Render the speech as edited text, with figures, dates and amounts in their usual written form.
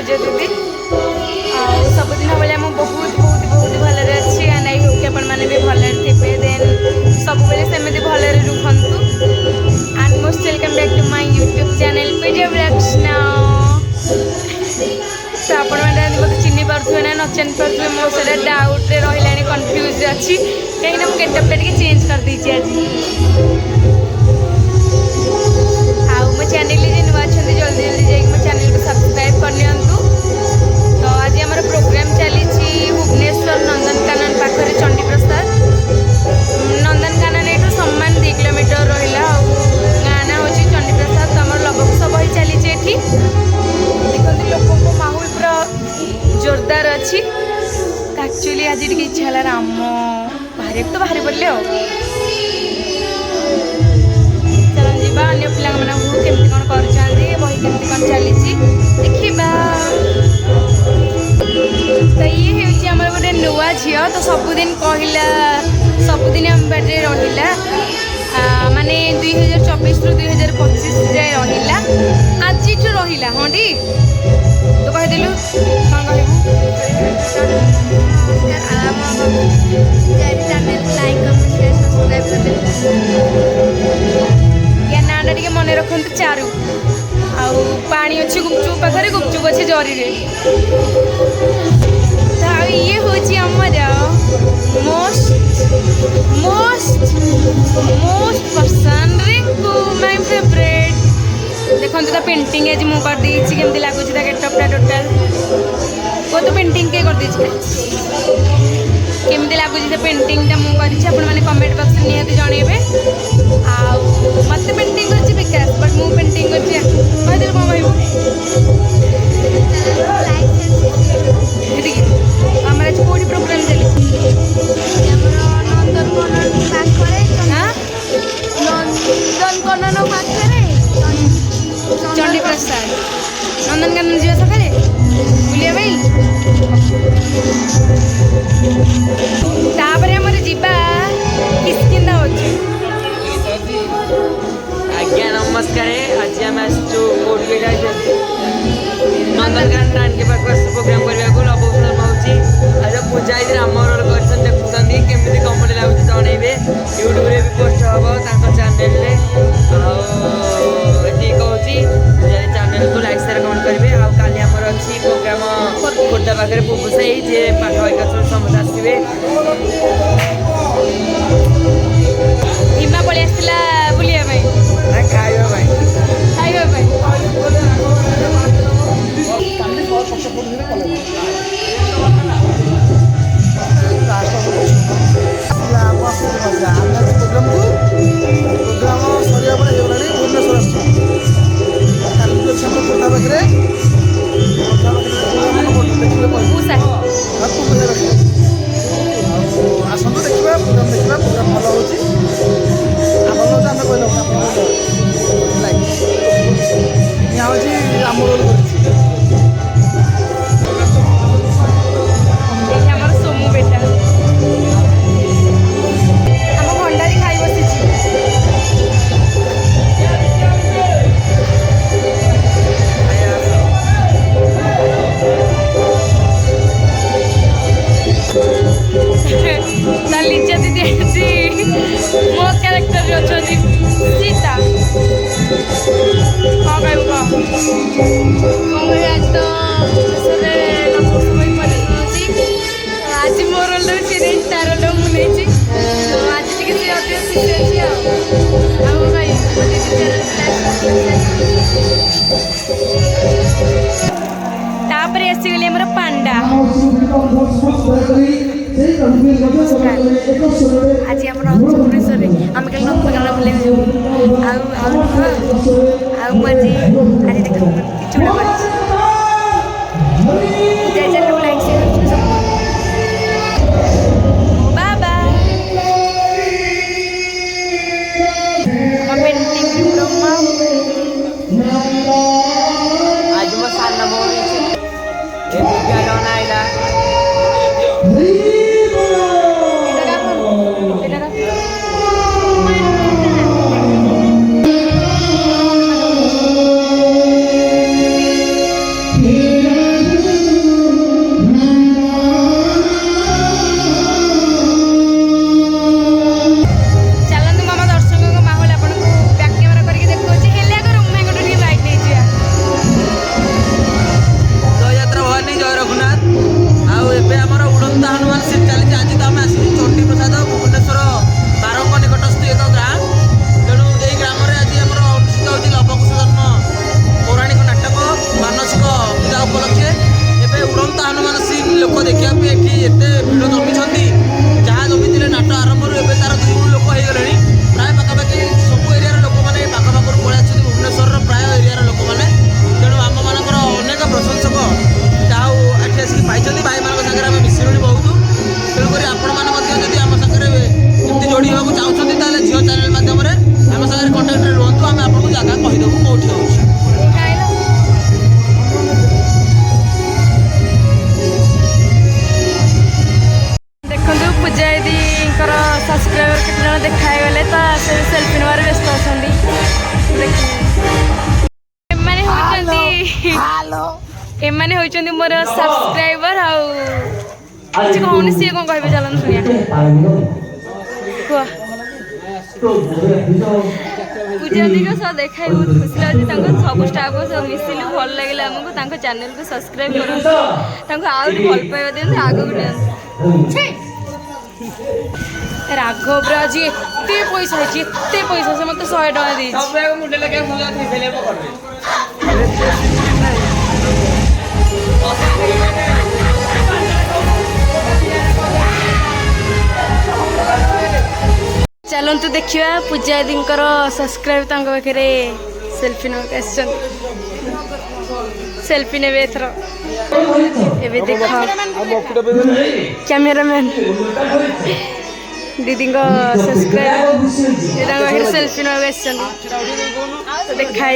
ଲିଜା ଦିଦି ଆଉ ସବୁଦିନ ଭଳିଆ ମୁଁ ବହୁତ ବହୁତ ବହୁତ ଭଲରେ ଅଛି ଆଣ୍ଡ ଆଇ ହୋପ୍ କି ଆପଣମାନେ ବି ଭଲରେ ଥିବେ ଦେନ୍ ସବୁବେଳେ ସେମିତି ଭଲରେ ରୁହନ୍ତୁ and most welcome back to my YouTube channel PJ blogs now. ତ ଆପଣମାନେ ଯଦି ମୋତେ ଚିହ୍ନି ପାରୁଥିବେ ନା ନ ଚିହ୍ନି ପାରୁଥିବେ ମୋ ସେଇଟା ଡାଉଟ୍ରେ ରହିଲାଣି କନଫ୍ୟୁଜ୍ ଅଛି କାହିଁକିନା ମୁଁ ଗେଟଅପ୍ଟା ଟିକେ ଚେଞ୍ଜ କରିଦେଇଛି ଆଜି। ଆଉ ମୋ ଚ୍ୟାନେଲରେ ଯେ ନୂଆ ଅଛନ୍ତି ଜଲ୍ଦି ଜଲ୍ଦି ଯାଇକି ମୋ ଚ୍ୟାନେଲକୁ ସବସ୍କ୍ରାଇବ୍ କରିନିଅନ୍ତୁ। ତ ଆଜି ଆମର ପ୍ରୋଗ୍ରାମ୍ ଚାଲିଛି ଭୁବନେଶ୍ୱର ନନ୍ଦନକାନନ ପାଖରେ ଚଣ୍ଡୀପ୍ରସାଦ। ନନ୍ଦନକାନନ ଏଠୁ ସମାନ 2 କିଲୋମିଟର ରହିଲା ଆଉ ଗାଁ ନାଁ ହେଉଛି ଚଣ୍ଡୀପ୍ରସାଦ। ତ ଆମର ଲବକୁଶ ବହି ଚାଲିଛି ଏଠି ଦେଖନ୍ତୁ ଲୋକଙ୍କ ମାହୋଲ ପୁରା ଜୋରଦାର ଅଛି। ଆକ୍ଚୁଆଲି ଆଜି ଟିକେ ଇଚ୍ଛା ହେଲା ରାମ ବାହାରିବାକୁ ତ ବାହାରି ପଡ଼ିଲେ ଆଉ ଚାଲନ୍ତୁ ଯିବା ଅନ୍ୟ ପିଲାମାନଙ୍କୁ କେମିତି କ'ଣ କରୁଛନ୍ତି ବହି କେମିତି କ'ଣ ଚାଲିଛି ଦେଖିବା। ତ ଇଏ ହେଉଛି ଆମର ଗୋଟେ ନୂଆ ଝିଅ ତ ସବୁଦିନ କହିଲା ସବୁଦିନ ଆମ ବାଡ଼ିରେ ରହିଲା ମାନେ 2024ରୁ 2025 ଯାଏ ରହିଲା ଆଜିଠୁ ରହିଲା ହଁ ଟି ତୁ କହିଦେଲୁ କ'ଣ କହିବୁ? ୟା ନାଁଟା ଟିକେ ମନେ ରଖନ୍ତୁ ଚାରୁ ଆଉ ପାଣି ଅଛି ଗୁପଚୁପ୍ ପାଖରେ ଗୁପଚୁପ୍ ଅଛି ଜରିରେ। ତ ଆଉ ଇଏ ହେଉଛି ଆମର ମୋଷ୍ଟ ପସନ୍ଦ ରିଙ୍କୁ ମାଇ ଫେଭରେଟ୍। ଦେଖନ୍ତୁ ତା ପେଣ୍ଟିଂ ଆଜି ମୁଁ କରିଦେଇଛି କେମିତି ଲାଗୁଛି ତା ଗେଟଅପ୍ଟା ଟୋଟାଲ୍ ବହୁତ ପେଣ୍ଟିଂ କିଏ କରିଦେଇଛି କେମିତି ଲାଗୁଛି ସେ ପେଣ୍ଟିଂଟା ମୁଁ କରିଛି ଆପଣମାନେ କମେଣ୍ଟ ବକ୍ସରେ ନିହାତି ଜଣେଇବେ। ଆଉ ମୋତେ ପେଣ୍ଟିଂ କରିଛି ବିକାଶ ବଟ୍ ମୁଁ ପେଣ୍ଟିଂ କରିଛି କହିଦେଲେ କ'ଣ କହିବୁ? ଏତିକି ଆମର ଆଜି କେଉଁଠି ପ୍ରୋଗ୍ରାମ୍ ଚାଲିଛି? ଆମର ନନ୍ଦନକାନନ ପାଖରେ ଚଣ୍ଡୀପ୍ରସାଦ ନନ୍ଦନକାନନ ଯିବା ସକାଳେ ବୁଲିବା ପାଇଁ। ତାପରେ ଆମର ଯିବା କିସ୍କିନ୍ଦା ଅଛି। ଆଜ୍ଞା ନମସ୍କାର। ଆଜି ଆମେ ଆସିଛୁ ନନ୍ଦନକାନନ ଟାଣିକି ପାଖକୁ ଆସିଛୁ ପ୍ରୋଗ୍ରାମ୍ କରିବାକୁ। ଲବକୁଶ ହେଉଛି ଆଜି ପୂଜା ହେଇଛି ରାମ ରୋଲ୍ କରିଛନ୍ତି ଦେଖୁଛନ୍ତି କେମିତି କମେଡ଼ି ଲାଗୁଛି ଜଣେଇବେ। ୟୁଟ୍ୟୁବରେ ବି ପୋଷ୍ଟ ହେବ ତାଙ୍କ ଚ୍ୟାନେଲରେ। ଆଉ ଏତିକି କହୁଛି ଚ୍ୟାନେଲକୁ ଲାଇକ୍ ସେୟାର କମେଣ୍ଟ କରିବେ। ଆଉ କାଲି ଆମର ଅଛି ପ୍ରୋଗ୍ରାମ ଖୋର୍ଦ୍ଧା ପାଖରେ ପୁବୁସାହି ଯେ ପାଖ ଭାଇକା ସମସ୍ତେ ଆସିବେ। ହିମା ପଳେଇ ଆସିଥିଲା ବୁଲିବା ପାଇଁ ଖାଇବା ପାଇଁ ପ୍ରୋଗ୍ରାମ ସରିବା ପରେ ହେଇଗଲାଣି ଭୁବନେଶ୍ୱର ଆସିଛୁ କାଲି ଅଛି ଆମର ଖୋର୍ଦ୍ଧା ପାଖରେ ଦେଖିଲେ ଆସନ୍ତୁ ଦେଖିବା ପ୍ରୋଗ୍ରାମ ଭଲ ହେଉଛି ଭଲ ହେଉଛି ଆମେ କହିଲୁ ନିଆ ହେଉଛି ଆମ ରୋଲ୍ କରିଛି। ଏଠି ଆମର ସୋମୁ ବେଟା ଆମ ଭଣ୍ଡାରୀ ଖାଇ ବସିଛି। ତା ଲିଜା ଦିଦି ଆଜି ମୋ କ୍ୟାରେକ୍ଟରରେ ଅଛନ୍ତି ସୀତା। କ'ଣ କହିବୁ କହ? କ'ଣ କହିବି ଆଜି ତ ଶେଷରେ ଲବକୁଶ ବହି ପରିଣଉଛି ଆଜି ମୋ ରୋଲ୍ଟା ସିଏ ନେଇଛି ତା ରୋଲ୍ଟା ମୁଁ ନେଇଛି ଆଜି ଟିକେ ସେ ଅଧିକ ଖୁସି ଅଛି ଆଉ ଭାଇ ତାପରେ ଆସିଗଲି ଆମର ପାଣ୍ଡା। ଆଜି ଆମର ଭୁବନେଶ୍ୱରରେ ଆମେ କାଲି ନନ୍ଦନକାନନ ବୁଲିବାକୁ ଯିବୁ ଆଉ ମୁଁ ଆଜି ଦେଖ କିଛି ଗୋଟେ କରିଛି ଯାଇ ଚାଲିବୁ ଲାଇକ୍ ସେୟାର ବାବା ଆମ ପେଣ୍ଟିଂ ବ୍ରହ୍ମା ଆଜି ମୋ ସାନ ଭଉଣୀ ଆଇଲା एमाने होइचंदी मोर सब्सक्राइबर आउ किछ कहूनी सी कोन कहबे चलन सुनिया कुह पूजा दी को सब देखाई बहुत खुशी लागी तांको सब स्टाफ को सब मिसिलु भल लागला हमको तांको चैनल को सब्सक्राइब करो तांको आउर भल पाइबा देन आगो गुडियन राघव राज एते पैसा से मते 100 टका दी सब मुंडे लगे फुला थी फेले करबे चलतु देखा पूजा दी सब्सक्राइब पाखे सेल्फी नोकेशन सेल्फी ने एथर एबे देख कैमरामैन दीदी सब्सक्राइब सेल्फी नोकेशन तो देखा